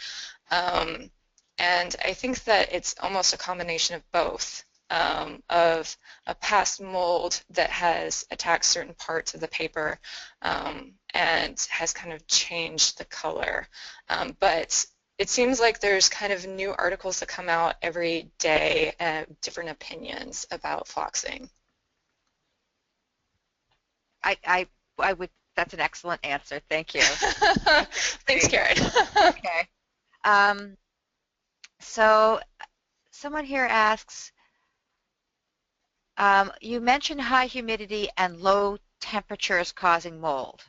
And I think that it's almost a combination of both, of a past mold that has attacked certain parts of the paper and has kind of changed the color. But it seems like there's kind of new articles that come out every day and different opinions about foxing. I would, that's an excellent answer. Thank you. Thanks, Karen. Okay. So someone here asks, you mentioned high humidity and low temperatures causing mold.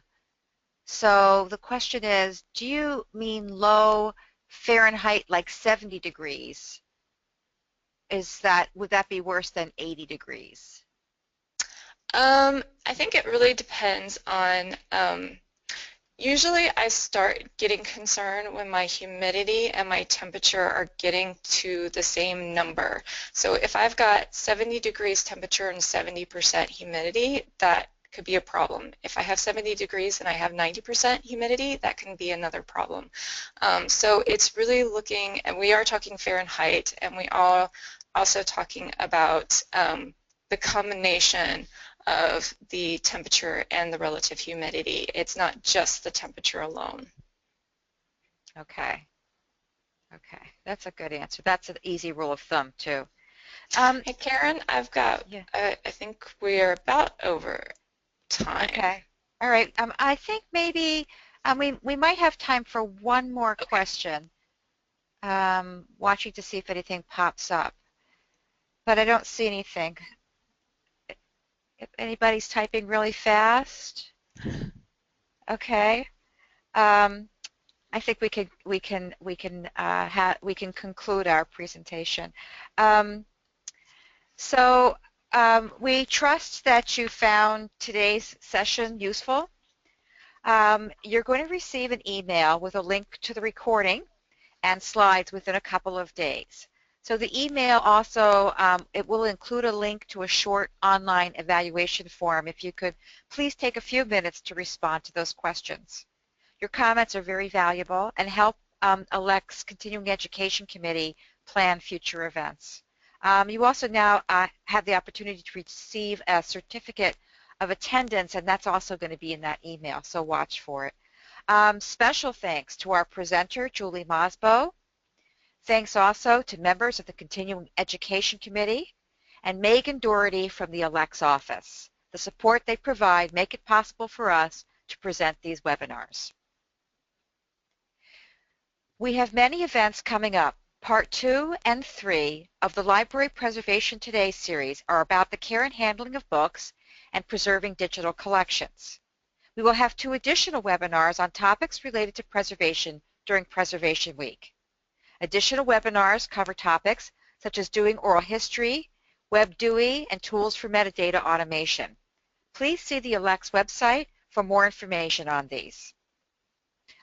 So the question is, do you mean low Fahrenheit, like 70 degrees? Would that be worse than 80 degrees? I think it really depends on, usually I start getting concerned when my humidity and my temperature are getting to the same number. So if I've got 70 degrees temperature and 70% humidity, that could be a problem. If I have 70 degrees and I have 90% humidity, that can be another problem. So it's really looking, and we are talking Fahrenheit, and we are also talking about the combination of the temperature and the relative humidity. It's not just the temperature alone. Okay. Okay, that's a good answer. That's an easy rule of thumb too. Hey Karen, I've got, yeah. I think we are about over time. Okay. All right. I think maybe we might have time for one more question. Watching to see if anything pops up, but I don't see anything. If anybody's typing really fast, okay. I think we can conclude our presentation. We trust that you found today's session useful. You're going to receive an email with a link to the recording and slides within a couple of days. So the email also, it will include a link to a short online evaluation form. If you could please take a few minutes to respond to those questions. Your comments are very valuable and help ALCTS Continuing Education Committee plan future events. You also now have the opportunity to receive a certificate of attendance, and that's also going to be in that email, so watch for it. Special thanks to our presenter, Julie Mosbo. Thanks also to members of the Continuing Education Committee and Megan Doherty from the ALCTS office. The support they provide make it possible for us to present these webinars. We have many events coming up. Part 2 and 3 of the Library Preservation Today series are about the care and handling of books and preserving digital collections. We will have 2 additional webinars on topics related to preservation during Preservation Week. Additional webinars cover topics such as doing oral history, WebDewey, and tools for metadata automation. Please see the ALCTS website for more information on these.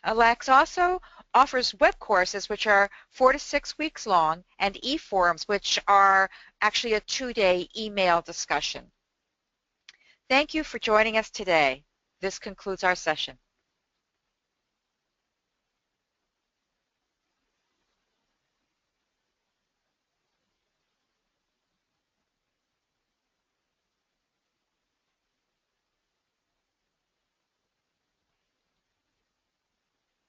ALCTS also offers web courses which are 4 to 6 weeks long and e-forums which are actually a 2-day email discussion. Thank you for joining us today. This concludes our session.